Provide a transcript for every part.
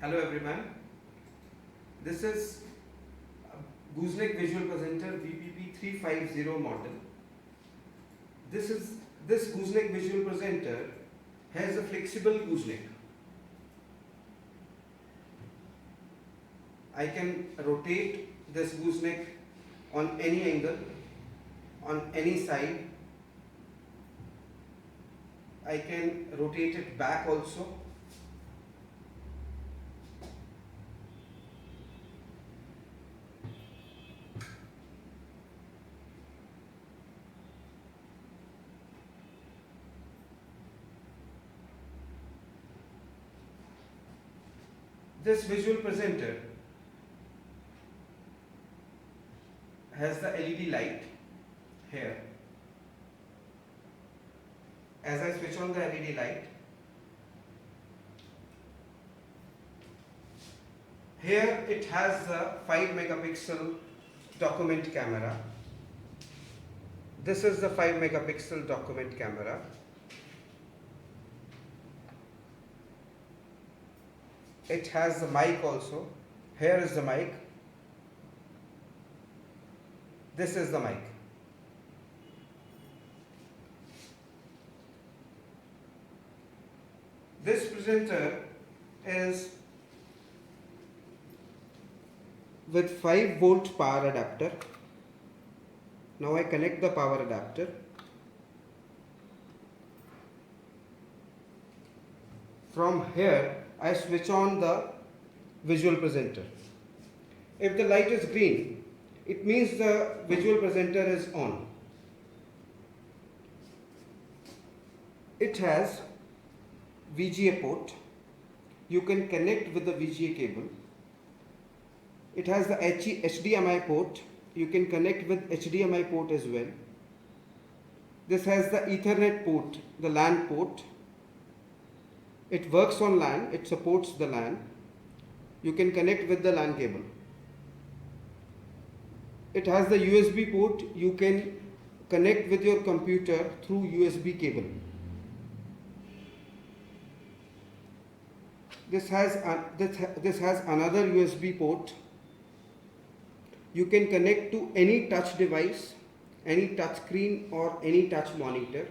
Hello everyone. This is Gooseneck Visual Presenter VPP 350 model. This Gooseneck Visual Presenter has a flexible gooseneck. I can rotate this gooseneck on any angle, on any side. I can rotate it back also. This visual presenter has the LED light here. As I switch on the LED light, here it has the 5 megapixel document camera. This is the 5 megapixel document camera. It has the mic also. Here is the mic. This is the mic. This presenter is with 5-volt power adapter. Now I connect the power adapter. From here I switch on the visual presenter. If the light is green, it means the visual presenter is on. It has VGA port. You can connect with the VGA cable. It has the HDMI port. You can connect with HDMI port as well. This has the Ethernet port, the LAN port. It works on LAN, it supports the LAN. You can connect with the LAN cable. It has the USB port. You can connect with your computer through USB cable. This has another USB port. You can connect to any touch device, any touch screen or any touch monitor.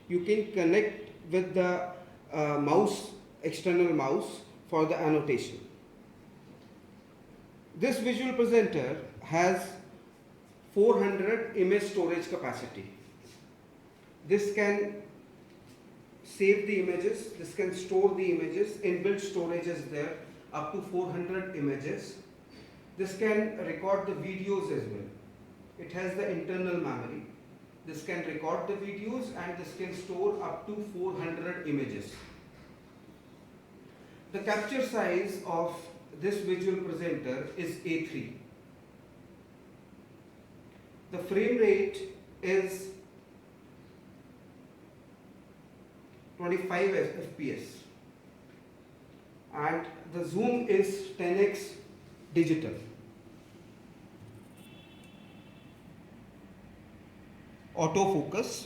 You can connect with the mouse, external mouse for the annotation. This visual presenter has 400 image storage capacity. This can save the images, this can store the images. Inbuilt storage is there up to 400 images. This can record the videos as well. It has the internal memory. This can record the videos and this can store up to 400 images. The capture size of this visual presenter is A3. The frame rate is 25 FPS and the zoom is 10x digital. Autofocus.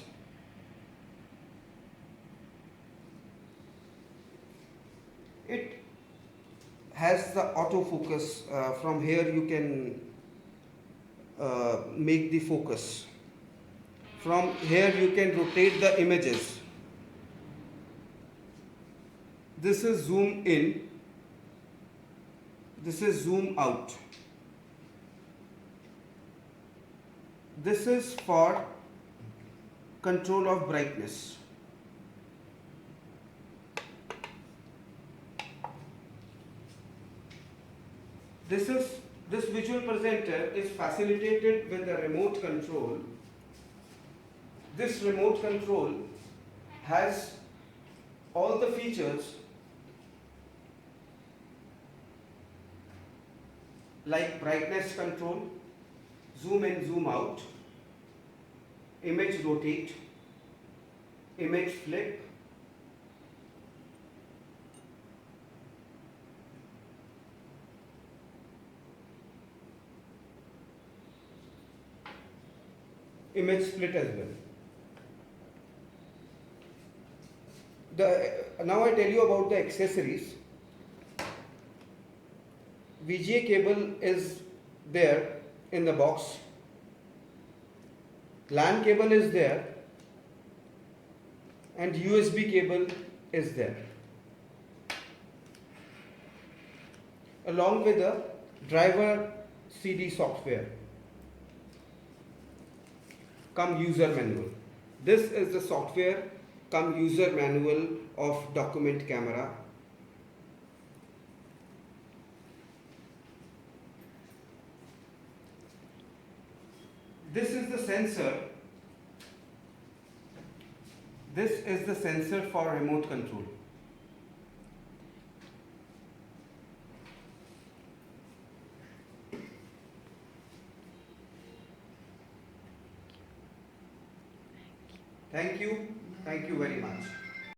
It has the autofocus. From here you can make the focus. From here you can rotate the images. This is zoom in. This is zoom out. This is for control of brightness. This visual presenter is facilitated with a remote control. This remote control has all the features like brightness control, zoom in, zoom out, image rotate, image flip, image split as well. Now I tell you about the accessories. VGA cable is there in the box, LAN cable is there, and USB cable is there, along with the driver CD software come user manual. This is the software come user manual of document camera. This is the sensor. This is the sensor for remote control. Thank you very much.